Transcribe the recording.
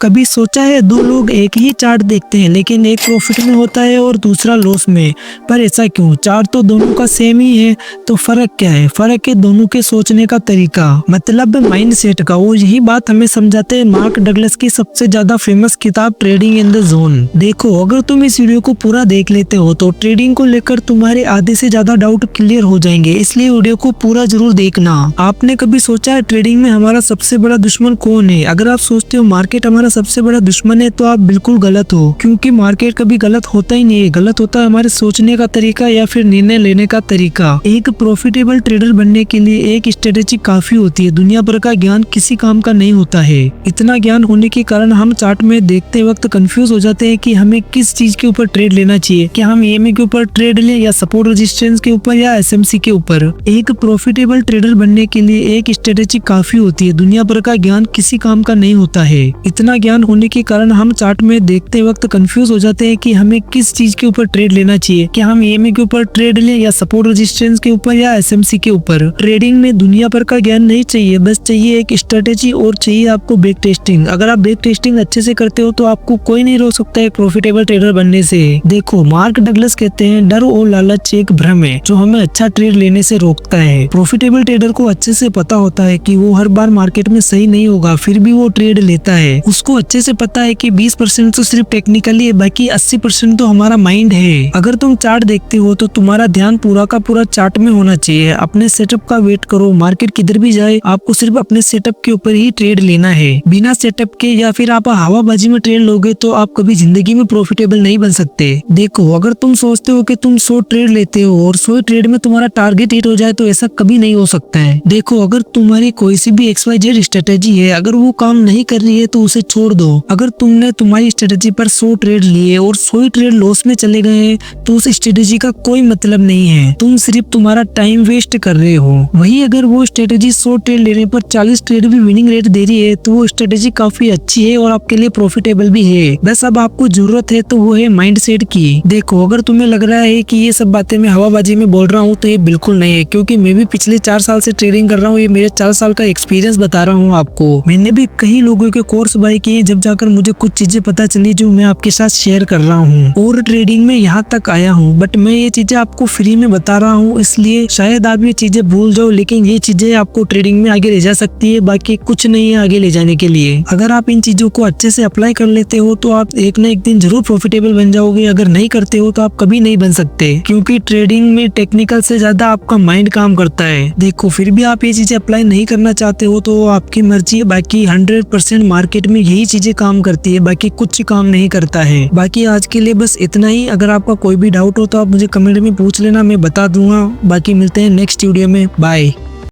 कभी सोचा है दो लोग एक ही चार्ट देखते हैं लेकिन एक प्रॉफिट में होता है और दूसरा लॉस में। पर ऐसा क्यों? चार्ट तो दोनों का सेम ही है, तो फर्क क्या है? फर्क है दोनों के सोचने का तरीका, मतलब माइंड सेट का। और यही बात हमें समझाते हैं मार्क डगलस की सबसे ज्यादा फेमस किताब ट्रेडिंग इन द जोन। देखो, अगर तुम इस वीडियो को पूरा देख लेते हो तो ट्रेडिंग को लेकर तुम्हारे आधे से ज्यादा डाउट क्लियर हो जाएंगे, इसलिए वीडियो को पूरा जरूर देखना। आपने कभी सोचा है ट्रेडिंग में हमारा सबसे बड़ा दुश्मन कौन है? अगर आप सोचते हो मार्केट हमारा सबसे बड़ा दुश्मन है तो आप बिल्कुल गलत हो, क्योंकि मार्केट कभी गलत होता ही नहीं है। गलत होता है हमारे सोचने का तरीका या फिर निर्णय लेने का तरीका। एक प्रॉफिटेबल ट्रेडर बनने के लिए एक स्ट्रेटेजी काफी होती है, दुनिया भर का ज्ञान किसी काम का नहीं होता है। इतना ज्ञान होने के कारण हम चार्ट में देखते वक्त कंफ्यूज हो जाते हैं कि हमें किस चीज के ऊपर ट्रेड लेना चाहिए, क्या हम ईएमए के ऊपर ट्रेड लें या सपोर्ट रेजिस्टेंस के ऊपर या एसएमसी के ऊपर। एक प्रॉफिटेबल ट्रेडर बनने के लिए एक स्ट्रेटेजी काफी होती है, दुनिया भर का ज्ञान किसी काम का नहीं होता है। इतना ज्ञान होने के कारण हम चार्ट में देखते वक्त कंफ्यूज हो जाते हैं कि हमें किस चीज के ऊपर ट्रेड लेना चाहिए, क्या हम ईएमए के ऊपर ट्रेड लें या सपोर्ट रेजिस्टेंस के ऊपर या एसएमसी के ऊपर। ट्रेडिंग में दुनिया भर का ज्ञान नहीं चाहिए, बस चाहिए एक स्ट्रेटेजी और चाहिए आपको बैक टेस्टिंग। अगर आप बैक टेस्टिंग अच्छे से करते हो तो आपको कोई नहीं रोक सकता है प्रॉफिटेबल ट्रेडर बनने से। देखो, मार्क डगलस कहते हैं डर और लालच एक भ्रम है जो हमें अच्छा ट्रेड लेने से रोकता है। प्रॉफिटेबल ट्रेडर को अच्छे से पता होता है कि वो हर बार मार्केट में सही नहीं होगा, फिर भी वो ट्रेड लेता है। उसको अच्छे से पता है कि 20% तो सिर्फ टेक्निकली है, बाकी 80% तो हमारा माइंड है। अगर तुम चार्ट देखते हो तो तुम्हारा ध्यान पूरा का पूरा चार्ट में होना चाहिए। अपने सेटअप का वेट करो, मार्केट किधर भी जाए आपको सिर्फ अपने सेटअप के ऊपर ही ट्रेड लेना है। बिना सेटअप के या फिर आप हवाबाजी में ट्रेड लोगे तो आप कभी जिंदगी में प्रॉफिटेबल नहीं बन सकते। देखो, अगर तुम सोचते हो कि तुम 100 ट्रेड लेते हो और 100 ट्रेड में तुम्हारा टारगेट हिट हो जाए तो ऐसा कभी नहीं हो सकता है। देखो, अगर तुम्हारी कोई सी भी XYZ स्ट्रेटेजी है, अगर वो काम नहीं कर रही है तो उसे छोड़ दो। अगर तुमने तुम्हारी स्ट्रेटेजी पर 100 ट्रेड लिए और 100 ट्रेड लॉस में चले गए हैं तो उस स्ट्रेटेजी का कोई मतलब नहीं है, तुम सिर्फ तुम्हारा टाइम वेस्ट कर रहे हो। वही अगर वो स्ट्रेटेजी 100 ट्रेड लेने पर 40 ट्रेड भी विनिंग रेट दे रही है तो वो स्ट्रेटेजी काफी अच्छी है और आपके लिए प्रॉफिटेबल भी है। बस अब आपको जरूरत है तो वो है माइंड सेट की। देखो, अगर तुम्हें लग रहा है कि ये सब बातें मैं हवाबाजी में बोल रहा हूँ तो ये बिल्कुल नहीं है, क्योंकि मैं भी पिछले 4 साल से ट्रेडिंग कर रहा हूँ। ये मेरे 4 साल का एक्सपीरियंस बता रहा हूँ आपको। मैंने भी कई लोगों के कोर्स बाय किए, जब जाकर मुझे कुछ चीजें पता चली जो मैं आपके साथ शेयर कर रहा हूँ और ट्रेडिंग में यहाँ तक आया हूँ। बट मैं ये चीजें आपको फ्री में बता रहा हूँ, इसलिए शायद आप ये चीजें भूल जाओ, लेकिन ये चीजें आपको ट्रेडिंग में आगे ले जा सकती है, बाकी कुछ नहीं है आगे ले जाने के लिए। अगर आप इन चीजों को अच्छे से अप्लाई कर लेते हो तो आप एक न एक दिन जरूर प्रॉफिटेबल बन जाओगे। अगर नहीं करते हो तो आप कभी नहीं बन सकते, क्योंकि ट्रेडिंग में टेक्निकल से ज्यादा आपका माइंड काम करता है। देखो, फिर भी आप ये चीजें अप्लाई नहीं करना चाहते हो तो आपकी मर्जी है, बाकी 100% मार्केट में यही चीजें काम करती है, बाकी कुछ काम नहीं करता है। बाकी आज के लिए बस इतना ही। अगर आपका कोई भी डाउट हो तो आप मुझे कमेंट में पूछ लेना, मैं बता दूंगा। बाकी मिलते हैं नेक्स्ट वीडियो में। बाय।